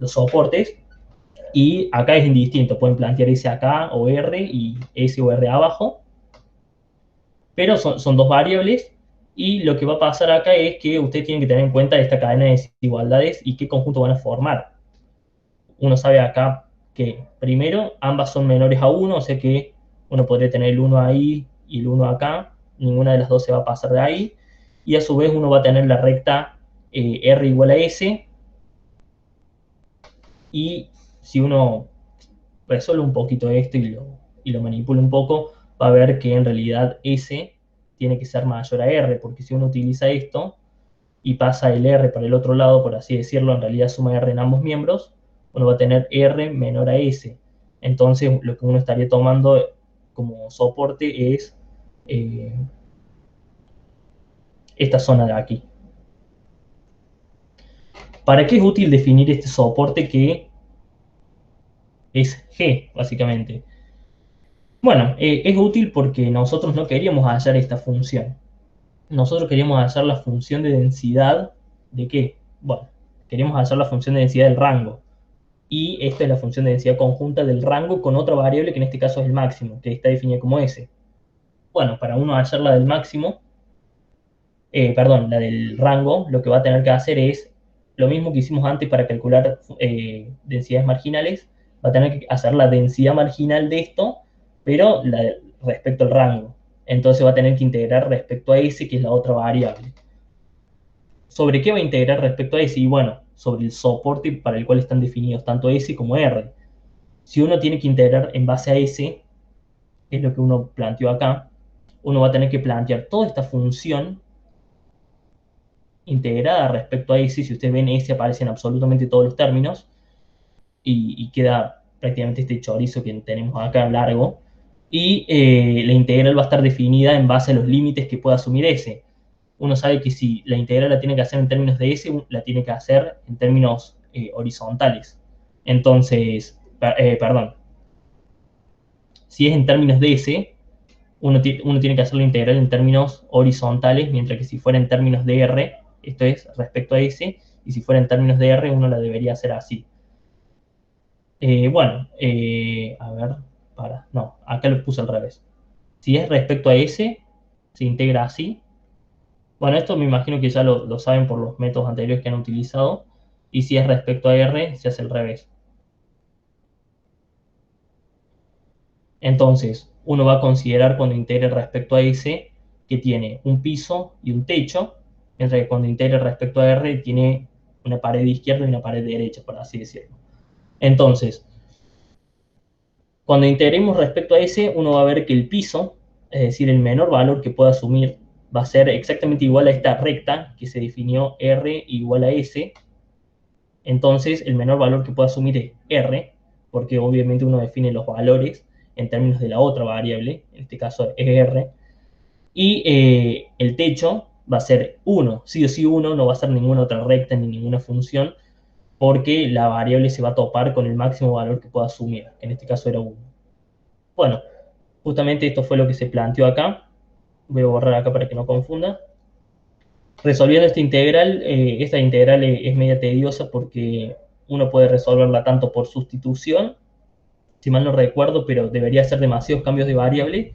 soportes. Y acá es indistinto, pueden plantear S acá o R y S o R abajo, pero son dos variables. Y lo que va a pasar acá es que ustedes tienen que tener en cuenta esta cadena de desigualdades y qué conjunto van a formar. Uno sabe acá que primero ambas son menores a 1, o sea que uno podría tener el 1 ahí y el 1 acá, ninguna de las dos se va a pasar de ahí, y a su vez uno va a tener la recta R igual a S, y si uno resuelve un poquito esto y lo manipula un poco, va a ver que en realidad S tiene que ser mayor a R, porque si uno utiliza esto y pasa el R para el otro lado, por así decirlo, en realidad suma R en ambos miembros, uno va a tener R menor a S. Entonces lo que uno estaría tomando como soporte es eh, esta zona de aquí. ¿Para qué es útil definir este soporte que es G, básicamente? Bueno, es útil porque nosotros no queríamos hallar esta función. Nosotros queríamos hallar la función de densidad. ¿De qué? Bueno, queríamos hallar la función de densidad del rango. Y esta es la función de densidad conjunta del rango con otra variable que en este caso es el máximo, que está definida como S. Bueno, para uno hallar la del máximo, perdón, la del rango, lo que va a tener que hacer es lo mismo que hicimos antes para calcular densidades marginales, va a tener que hacer la densidad marginal de esto, pero respecto al rango. Entonces va a tener que integrar respecto a S, que es la otra variable. ¿Sobre qué va a integrar respecto a S? Y bueno, sobre el soporte para el cual están definidos tanto S como R. Si uno tiene que integrar en base a S, que es lo que uno planteó acá, uno va a tener que plantear toda esta función integrada respecto a S. Si ustedes ven, S aparece en absolutamente todos los términos y queda prácticamente este chorizo que tenemos acá largo. Y la integral va a estar definida en base a los límites que pueda asumir S. Uno sabe que si la integral la tiene que hacer en términos de S, la tiene que hacer en términos horizontales. Entonces, perdón, si es en términos de S, uno tiene que hacer la integral en términos horizontales, mientras que si fuera en términos de R, esto es respecto a S, y si fuera en términos de R, uno la debería hacer así. Bueno, a ver, no, acá lo puse al revés. Si es respecto a S, se integra así. Bueno, esto me imagino que ya lo saben por los métodos anteriores que han utilizado. Y si es respecto a R, se hace al revés. Entonces, uno va a considerar cuando integre respecto a S que tiene un piso y un techo, mientras que cuando integre respecto a R tiene una pared izquierda y una pared derecha, por así decirlo. Entonces, cuando integremos respecto a S, uno va a ver que el piso, es decir, el menor valor que pueda asumir, va a ser exactamente igual a esta recta que se definió R igual a S. Entonces, el menor valor que pueda asumir es R, porque obviamente uno define los valores en términos de la otra variable, en este caso es R, y el techo va a ser 1, sí o sí 1, no va a ser ninguna otra recta ni ninguna función, porque la variable se va a topar con el máximo valor que pueda asumir, en este caso era 1. Bueno, Justamente esto fue lo que se planteó acá. Voy a borrar acá para que no confunda. Resolviendo esta integral es media tediosa porque uno puede resolverla tanto por sustitución, si mal no recuerdo, pero debería ser demasiados cambios de variable,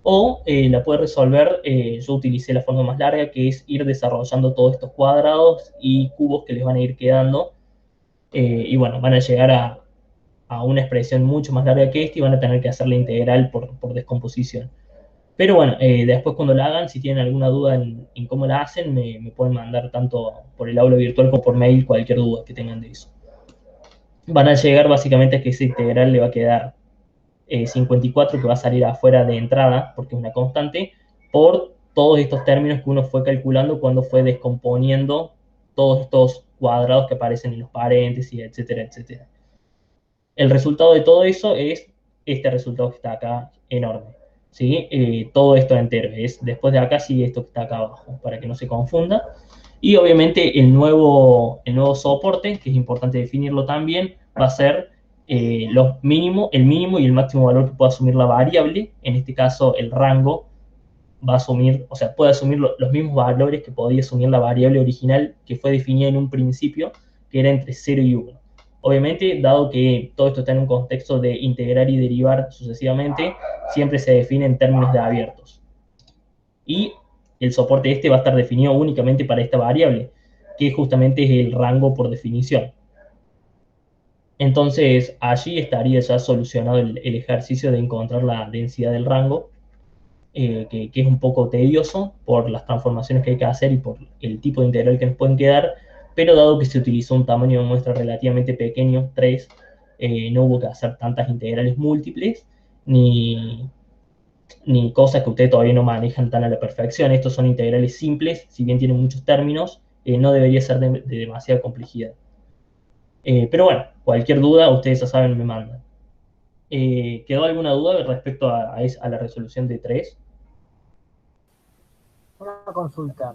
o la puede resolver, yo utilicé la forma más larga, que es ir desarrollando todos estos cuadrados y cubos que les van a ir quedando, y bueno, van a llegar a una expresión mucho más larga que esta y van a tener que hacer la integral por descomposición. Pero bueno, después cuando la hagan, si tienen alguna duda en cómo la hacen, me pueden mandar tanto por el aula virtual como por mail cualquier duda que tengan de eso. Van a llegar básicamente a que esa integral le va a quedar 54, que va a salir afuera de entrada, porque es una constante, por todos estos términos que uno fue calculando cuando fue descomponiendo todos estos cuadrados que aparecen en los paréntesis, etcétera, etcétera. El resultado de todo eso es este resultado que está acá enorme. ¿Sí? Todo esto entero. Después de acá sigue esto que está acá abajo, para que no se confunda. Y obviamente el nuevo soporte, que es importante definirlo también, va a ser el mínimo y el máximo valor que pueda asumir la variable. En este caso, el rango va a asumir, o sea, puede asumir los mismos valores que podía asumir la variable original que fue definida en un principio, que era entre 0 y 1. Obviamente, dado que todo esto está en un contexto de integrar y derivar sucesivamente, siempre se define en términos de abiertos. Y el soporte este va a estar definido únicamente para esta variable, que justamente es el rango por definición. Entonces, allí estaría ya solucionado el ejercicio de encontrar la densidad del rango, que es un poco tedioso por las transformaciones que hay que hacer y por el tipo de integral que nos pueden quedar, pero dado que se utilizó un tamaño de muestra relativamente pequeño, 3, no hubo que hacer tantas integrales múltiples, ni, ni cosas que ustedes todavía no manejan tan a la perfección. Estos son integrales simples, si bien tienen muchos términos, no debería ser de demasiada complejidad. Pero bueno, cualquier duda, ustedes ya saben, me mandan. ¿Quedó alguna duda respecto a la resolución de 3? Una consulta.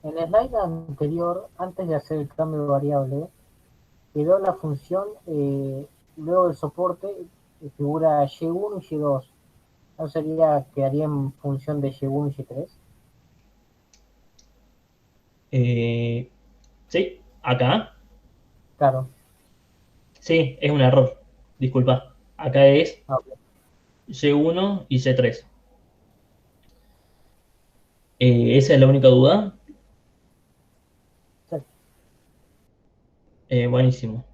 En el slide anterior, antes de hacer el cambio de variable, quedó la función, luego del soporte, figura y1 y y2. ¿No quedaría en función de y1 y y3? Sí, acá. Claro. Sí, es un error. Disculpa. Acá es Ok. Y1 y Y3. ¿Esa es la única duda? Sí. Buenísimo.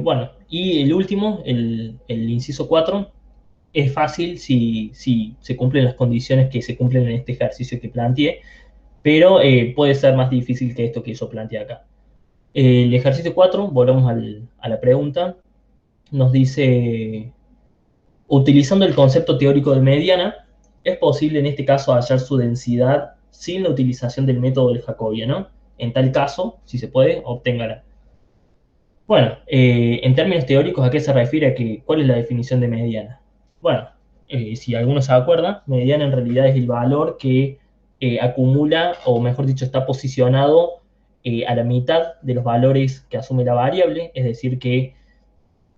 Bueno, y el último, el inciso 4, es fácil si se cumplen las condiciones que se cumplen en este ejercicio que planteé, pero puede ser más difícil que esto que yo planteé acá. El ejercicio 4, volvemos a la pregunta, nos dice, utilizando el concepto teórico de mediana, es posible en este caso hallar su densidad sin la utilización del método del jacobiano. En tal caso, si se puede, obténgala. Bueno, en términos teóricos, ¿a qué se refiere? ¿Cuál es la definición de mediana? Bueno, si alguno se acuerda, mediana en realidad es el valor que acumula, o mejor dicho, está posicionado a la mitad de los valores que asume la variable, es decir, que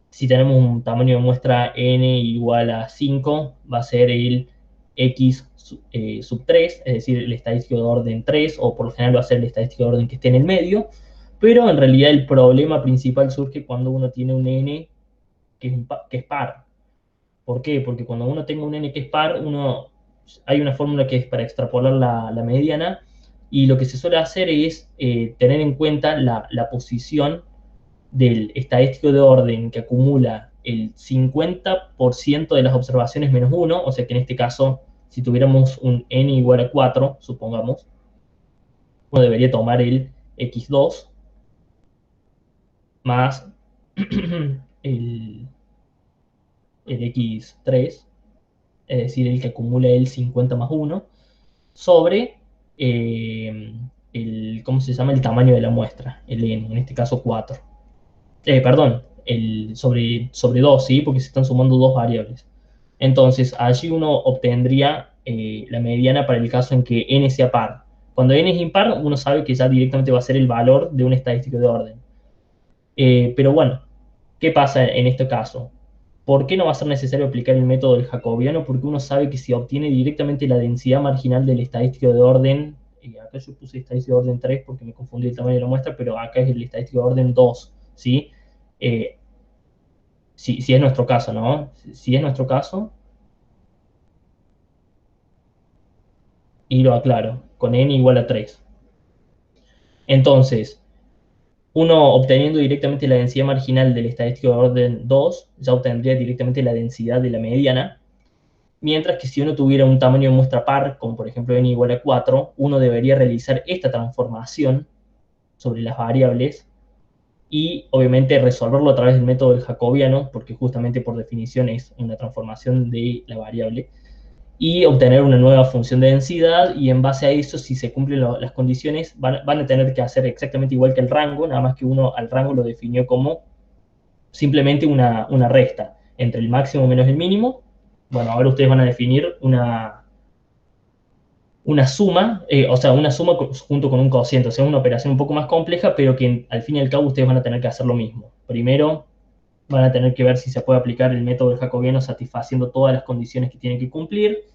si tenemos un tamaño de muestra n igual a 5, va a ser el x sub 3, es decir, el estadístico de orden 3, o por lo general va a ser el estadístico de orden que esté en el medio, pero en realidad el problema principal surge cuando uno tiene un n que es par. ¿Por qué? Porque cuando uno tenga un n que es par, hay una fórmula que es para extrapolar la mediana, y lo que se suele hacer es tener en cuenta la posición del estadístico de orden que acumula el 50% de las observaciones menos 1, o sea que en este caso, si tuviéramos un n igual a 4, supongamos, uno debería tomar el x2 más el, el x3, es decir, el que acumula el 50 más 1, sobre ¿cómo se llama? El tamaño de la muestra, el n, en este caso 4. Perdón, sobre 2, ¿sí? Porque se están sumando dos variables. Entonces, allí uno obtendría la mediana para el caso en que n sea par. Cuando n es impar, uno sabe que ya directamente va a ser el valor de un estadístico de orden. Pero bueno, ¿qué pasa en este caso? ¿Por qué no va a ser necesario aplicar el método del jacobiano? Porque uno sabe que si obtiene directamente la densidad marginal del estadístico de orden, acá yo puse estadístico de orden 3 porque me confundí el tamaño de la muestra, pero acá es el estadístico de orden 2, ¿sí? Si es nuestro caso, ¿no? Si es nuestro caso, y lo aclaro, con n igual a 3. Entonces, uno obteniendo directamente la densidad marginal del estadístico de orden 2, ya obtendría directamente la densidad de la mediana, mientras que si uno tuviera un tamaño de muestra par, como por ejemplo n igual a 4, uno debería realizar esta transformación sobre las variables y obviamente resolverlo a través del método del jacobiano, porque justamente por definición es una transformación de la variable, y obtener una nueva función de densidad, y en base a eso, si se cumplen las condiciones, van a tener que hacer exactamente igual que el rango, nada más que uno al rango lo definió como simplemente una resta entre el máximo menos el mínimo. Bueno, ahora ustedes van a definir una suma, o sea, una suma junto con un cociente, o sea, una operación un poco más compleja, pero que al fin y al cabo ustedes van a tener que hacer lo mismo. Primero, van a tener que ver si se puede aplicar el método del jacobiano satisfaciendo todas las condiciones que tienen que cumplir.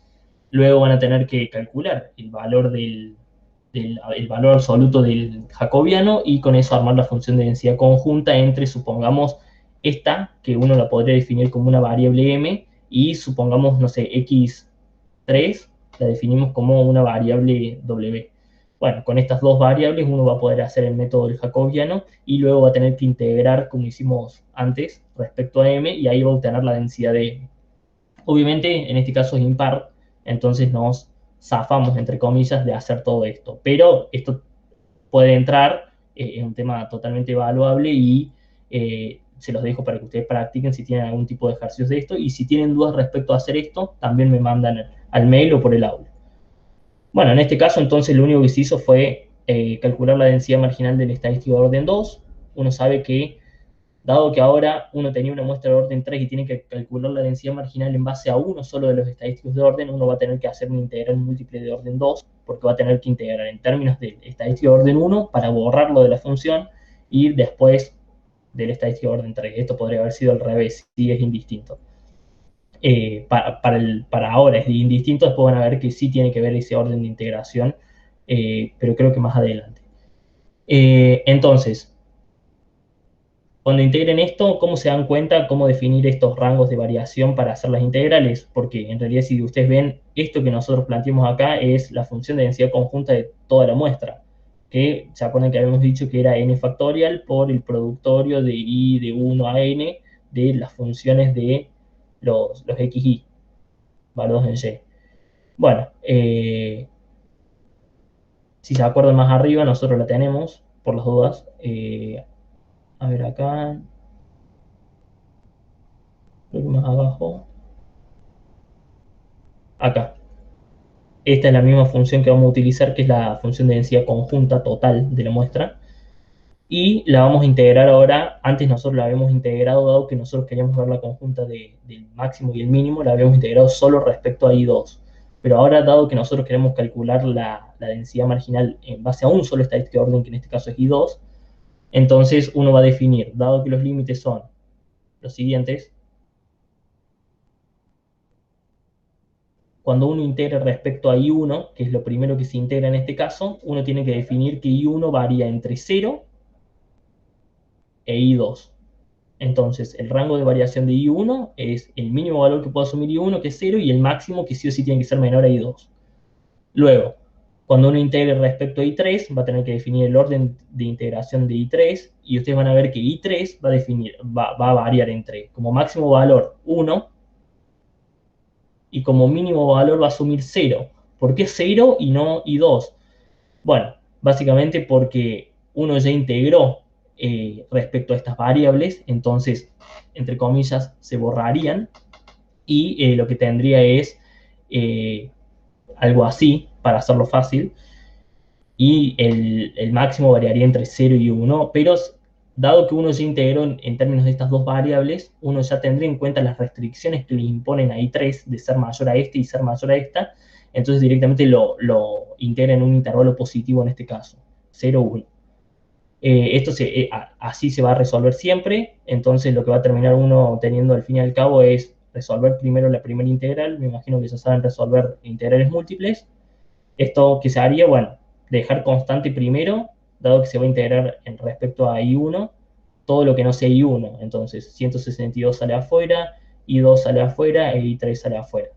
Luego van a tener que calcular el valor el valor absoluto del jacobiano y con eso armar la función de densidad conjunta entre, supongamos, esta, que uno la podría definir como una variable m, y supongamos, no sé, x3, la definimos como una variable w. Bueno, con estas dos variables uno va a poder hacer el método del jacobiano y luego va a tener que integrar, como hicimos antes, respecto a m, y ahí va a obtener la densidad de m. Obviamente, en este caso es impar, entonces nos zafamos, entre comillas, de hacer todo esto. Pero esto puede entrar en un tema totalmente evaluable y se los dejo para que ustedes practiquen si tienen algún tipo de ejercicios de esto. Y si tienen dudas respecto a hacer esto, también me mandan al mail o por el audio. Bueno, en este caso, entonces, lo único que se hizo fue calcular la densidad marginal del estadístico de orden 2. Uno sabe que dado que ahora uno tenía una muestra de orden 3 y tiene que calcular la densidad marginal en base a uno solo de los estadísticos de orden, uno va a tener que hacer un integral múltiple de orden 2, porque va a tener que integrar en términos del estadístico de orden 1 para borrarlo de la función y después del estadístico de orden 3. Esto podría haber sido al revés, si es indistinto. Para ahora es indistinto, después van a ver que sí tiene que ver ese orden de integración, pero creo que más adelante. Entonces, cuando integren esto, ¿cómo se dan cuenta cómo definir estos rangos de variación para hacer las integrales? Porque en realidad, si ustedes ven, esto que nosotros planteamos acá es la función de densidad conjunta de toda la muestra, que se acuerdan que habíamos dicho que era n factorial por el productorio de i de 1 a n de las funciones de los xy, validados en y. Bueno, si se acuerdan más arriba, nosotros la tenemos, por las dudas. A ver acá, creo que más abajo. Acá. Esta es la misma función que vamos a utilizar, que es la función de densidad conjunta total de la muestra. Y la vamos a integrar ahora. Antes nosotros la habíamos integrado, dado que nosotros queríamos ver la conjunta del máximo y el mínimo, la habíamos integrado solo respecto a I2. Pero ahora, dado que nosotros queremos calcular la densidad marginal en base a un solo estadístico de orden, que en este caso es I2, entonces uno va a definir, dado que los límites son los siguientes, cuando uno integra respecto a I1, que es lo primero que se integra en este caso, uno tiene que definir que I1 varía entre 0 e I2. Entonces, el rango de variación de I1 es el mínimo valor que puede asumir I1, que es 0, y el máximo, que sí o sí tiene que ser menor a I2. Luego, cuando uno integre respecto a I3, va a tener que definir el orden de integración de I3, y ustedes van a ver que I3 va a variar entre, como máximo valor, 1, y como mínimo valor va a asumir 0. ¿Por qué 0 y no I2? Bueno, básicamente porque uno ya integró respecto a estas variables, entonces, entre comillas, se borrarían, y lo que tendría es algo así, para hacerlo fácil, y el máximo variaría entre 0 y 1, pero dado que uno ya integró en términos de estas dos variables, uno ya tendría en cuenta las restricciones que le imponen a I3 de ser mayor a este y ser mayor a esta, entonces directamente lo integra en un intervalo positivo en este caso, 0, 1. Así se va a resolver siempre, entonces lo que va a terminar uno teniendo al fin y al cabo es resolver primero la primera integral. Me imagino que ya saben resolver integrales múltiples. Esto que se haría, bueno, dejar constante primero, dado que se va a integrar en respecto a I1, todo lo que no sea I1. Entonces, 162 sale afuera, I2 sale afuera e I3 sale afuera.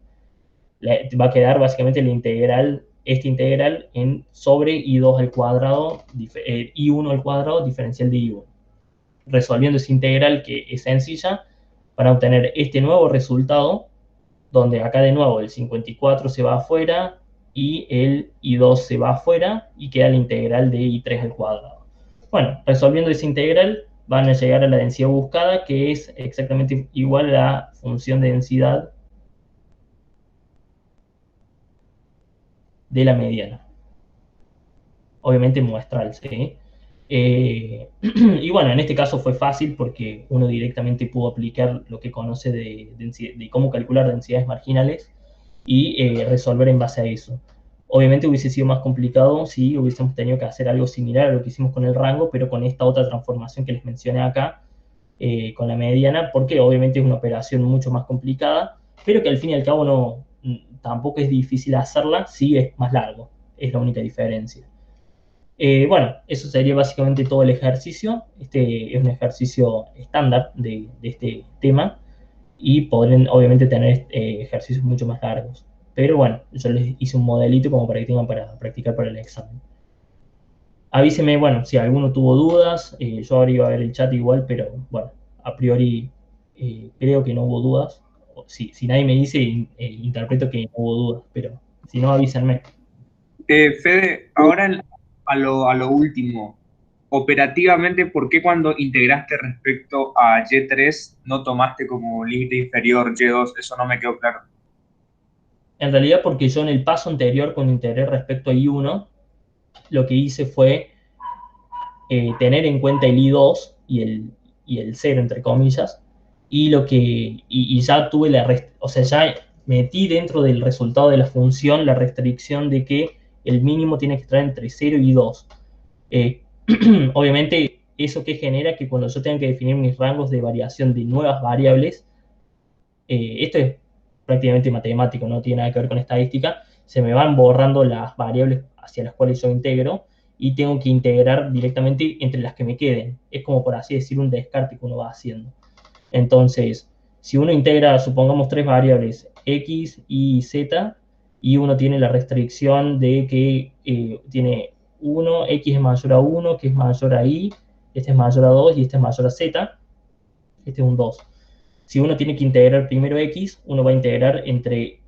Va a quedar básicamente la integral, esta integral en sobre I2 al cuadrado, I1 al cuadrado, diferencial de I1. Resolviendo esa integral, que es sencilla, para obtener este nuevo resultado, donde acá de nuevo el 54 se va afuera y el I2 se va afuera y queda la integral de I3 al cuadrado. Bueno, resolviendo esa integral van a llegar a la densidad buscada, que es exactamente igual a la función de densidad de la mediana. Obviamente muestral, ¿sí? Y bueno, en este caso fue fácil porque uno directamente pudo aplicar lo que conoce de cómo calcular densidades marginales y resolver en base a eso. Obviamente hubiese sido más complicado si hubiésemos tenido que hacer algo similar a lo que hicimos con el rango, pero con esta otra transformación que les mencioné acá, con la mediana, porque obviamente es una operación mucho más complicada, pero que al fin y al cabo tampoco es difícil hacerla, sí es más largo, es la única diferencia. Bueno, eso sería básicamente todo el ejercicio. Este es un ejercicio estándar de este tema y podrían obviamente tener ejercicios mucho más largos. Pero bueno, yo les hice un modelito como para que tengan para practicar para el examen. Avíseme, bueno, si alguno tuvo dudas, yo ahora iba a ver el chat igual, pero bueno, a priori creo que no hubo dudas. Si nadie me dice, interpreto que no hubo dudas, pero si no, avísenme. Fede, ahora a lo último, operativamente, ¿por qué cuando integraste respecto a Y3 no tomaste como límite inferior Y2? Eso no me quedó claro. En realidad, porque yo en el paso anterior, cuando integré respecto a I1, lo que hice fue tener en cuenta el I2 y el 0, entre comillas, y ya tuve o sea, ya metí dentro del resultado de la función la restricción de que el mínimo tiene que estar entre 0 y 2. Obviamente, eso que genera que cuando yo tenga que definir mis rangos de variación de nuevas variables, esto es prácticamente matemático, no tiene nada que ver con estadística, se me van borrando las variables hacia las cuales yo integro y tengo que integrar directamente entre las que me queden. Es como, por así decir, un descarte que uno va haciendo. Entonces, si uno integra, supongamos, tres variables, x, y, z, y uno tiene la restricción de que tiene 1, x es mayor a 1, que es mayor a y, este es mayor a 2 y este es mayor a z, este es un 2. Si uno tiene que integrar primero x, uno va a integrar entre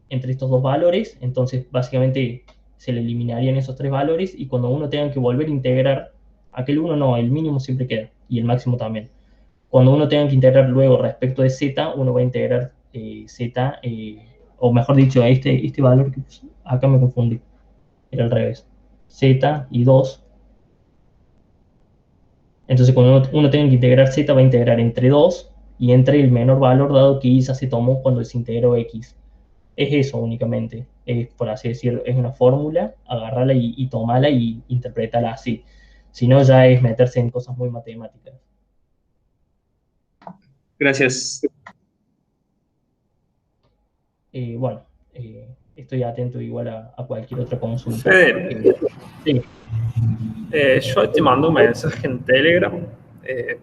estos dos valores, entonces básicamente se le eliminarían esos tres valores y cuando uno tenga que volver a integrar, aquel 1 no, el mínimo siempre queda y el máximo también. Cuando uno tenga que integrar luego respecto de z, uno va a integrar z, o mejor dicho, este valor que acá me confundí, era al revés, z y 2. Entonces cuando uno tenga que integrar z, va a integrar entre 2 y entre el menor valor dado que y ya se tomó cuando se integró x. Es eso únicamente, es, por así decirlo, es una fórmula, agarrarla y tomarla y interpretarla así. Si no, ya es meterse en cosas muy matemáticas. Gracias. Bueno, estoy atento igual a cualquier otra consulta. Fede, Sí. yo te mando un mensaje en Telegram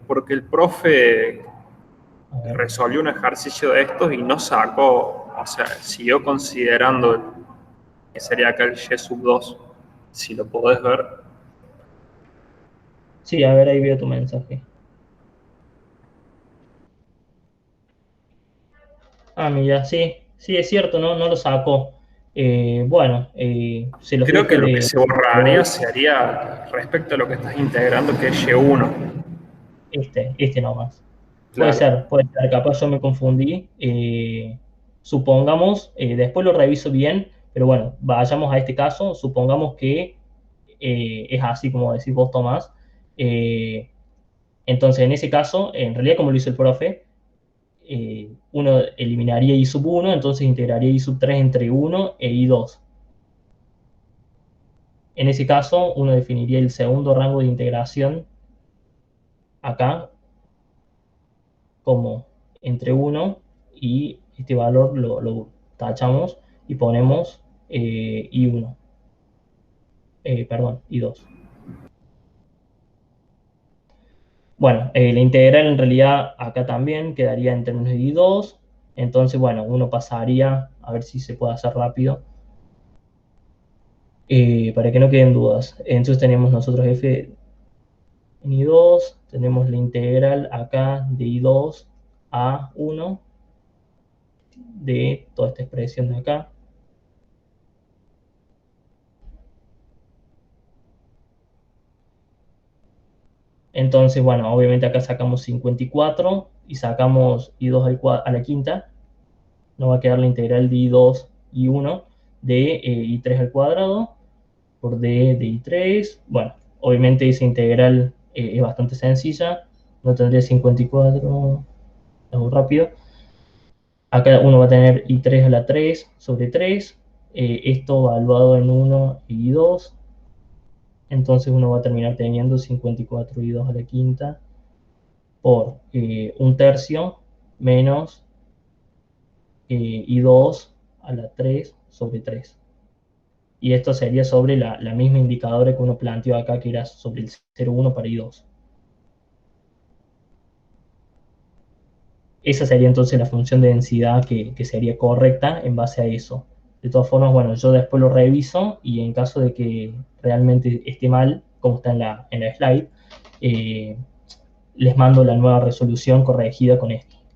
porque el profe A ver. resolvió un ejercicio de estos y no sacó, o sea, siguió considerando que sería acá el Y sub 2, si lo podés ver. Sí, a ver, ahí veo tu mensaje. Ah, mira, sí, sí, es cierto, no lo sacó. Bueno, se los Creo dejo que lo que de... se borraría sería respecto a lo que estás integrando, que es Y1. Este nomás. Claro. Puede ser, capaz yo me confundí. Supongamos, después lo reviso bien, pero bueno, vayamos a este caso, supongamos que es así como decís vos, Tomás. Entonces, en ese caso, en realidad como lo hizo el profe, uno eliminaría I sub 1, entonces integraría I sub 3 entre 1 e I2. En ese caso, uno definiría el segundo rango de integración acá como entre 1 y este valor lo tachamos y ponemos I1, perdón, I2. Bueno, la integral en realidad acá también quedaría en términos de I2, entonces bueno, uno pasaría, a ver si se puede hacer rápido, para que no queden dudas. Entonces tenemos nosotros f en I2, tenemos la integral acá de I2 a 1 de toda esta expresión de acá. Entonces, bueno, obviamente acá sacamos 54 y sacamos I2 a la quinta. Nos va a quedar la integral de I2 y 1 de I3 al cuadrado por D de I3. Bueno, obviamente esa integral es bastante sencilla. No tendría 54, hago rápido. Acá uno va a tener I3 a la 3 sobre 3. Esto evaluado en 1 y 2. Entonces uno va a terminar teniendo 54 I2 a la quinta por 1/3 menos I2 a la 3 sobre 3. Y esto sería sobre la misma indicadora que uno planteó acá, que era sobre el 0,1 para I2. Esa sería entonces la función de densidad que sería correcta en base a eso. De todas formas, bueno, yo después lo reviso y en caso de que realmente esté mal, como está en la slide, les mando la nueva resolución corregida con esto.